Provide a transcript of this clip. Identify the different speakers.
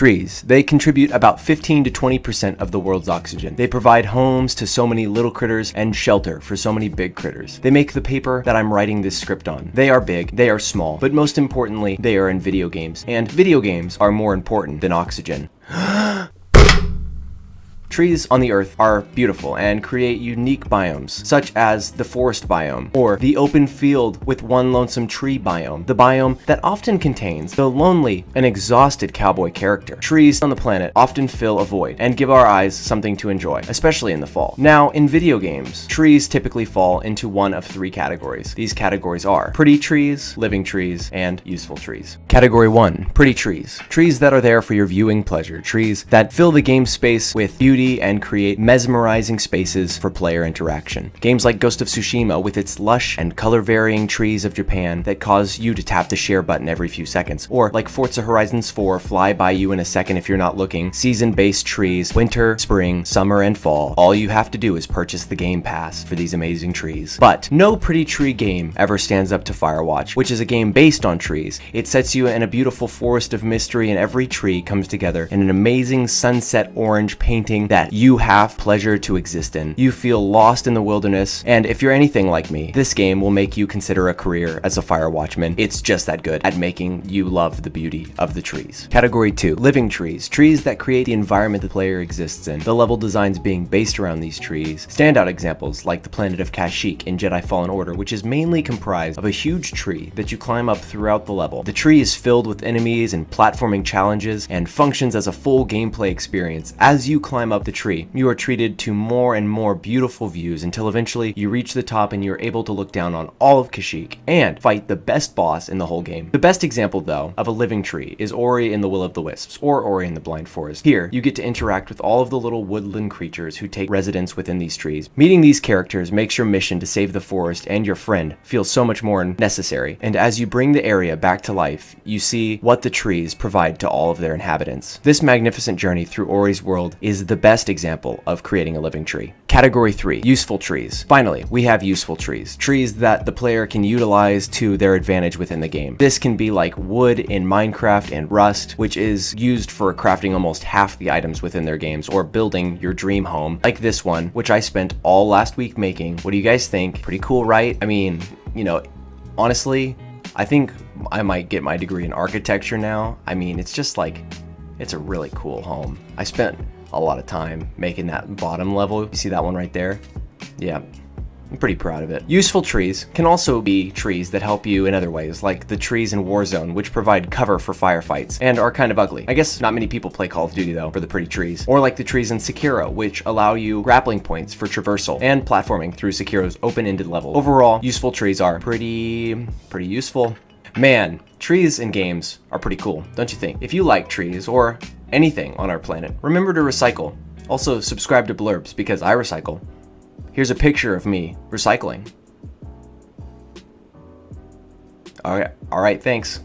Speaker 1: Trees. They contribute about 15 to 20% of the world's oxygen. They provide homes to so many little critters and shelter for so many big critters. They make the paper that I'm writing this script on. They are big, they are small, but most importantly, they are in video games. And video games are more important than oxygen. Trees on the earth are beautiful and create unique biomes, such as the forest biome, or the open field with one lonesome tree biome, the biome that often contains the lonely and exhausted cowboy character. Trees on the planet often fill a void and give our eyes something to enjoy, especially in the fall. Now, in video games, trees typically fall into one of three categories. These categories are pretty trees, living trees, and useful trees. Category 1, pretty trees. Trees that are there for your viewing pleasure. Trees that fill the game space with beauty and create mesmerizing spaces for player interaction. Games like Ghost of Tsushima, with its lush and color-varying trees of Japan that cause you to tap the share button every few seconds, or like Forza Horizons 4, fly by you in a second if you're not looking, season-based trees, winter, spring, summer, and fall. All you have to do is purchase the Game Pass for these amazing trees. But no pretty tree game ever stands up to Firewatch, which is a game based on trees. It sets you in a beautiful forest of mystery, and every tree comes together in an amazing sunset orange painting that you have pleasure to exist in. You feel lost in the wilderness, and if you're anything like me, this game will make you consider a career as a Firewatchman. It's just that good at making you love the beauty of the trees. Category 2, living trees. Trees that create the environment the player exists in. The level designs being based around these trees. Standout examples like the planet of Kashyyyk in Jedi Fallen Order, which is mainly comprised of a huge tree that you climb up throughout the level. The tree is filled with enemies and platforming challenges and functions as a full gameplay experience. As you climb up the tree, you are treated to more and more beautiful views until eventually you reach the top and you're able to look down on all of Kashyyyk and fight the best boss in the whole game. The best example, though, of a living tree is Ori in the Will of the Wisps, or Ori in the Blind Forest. Here, you get to interact with all of the little woodland creatures who take residence within these trees. Meeting these characters makes your mission to save the forest and your friend feel so much more necessary, and as you bring the area back to life, you see what the trees provide to all of their inhabitants. This magnificent journey through Ori's world is the best example of creating a living tree. Category 3, useful trees. Finally, we have useful trees. Trees that the player can utilize to their advantage within the game. This can be like wood in Minecraft and Rust, which is used for crafting almost half the items within their games, or building your dream home, like this one, which I spent all last week making. What do you guys think? Pretty cool, right? I mean, you know, honestly, I think I might get my degree in architecture now. I mean, it's just like, it's a really cool home. I spent a lot of time making that bottom level. You see that one right there? Yeah, I'm pretty proud of it. Useful trees can also be trees that help you in other ways, like the trees in Warzone, which provide cover for firefights and are kind of ugly. I guess not many people play Call of Duty though for the pretty trees. Or like the trees in Sekiro, which allow you grappling points for traversal and platforming through Sekiro's open-ended level. Overall, useful trees are pretty useful. Man, trees in games are pretty cool, don't you think? If you like trees or anything on our planet, remember to recycle. Also, subscribe to Blurbs because I recycle. Here's a picture of me recycling. All right, thanks.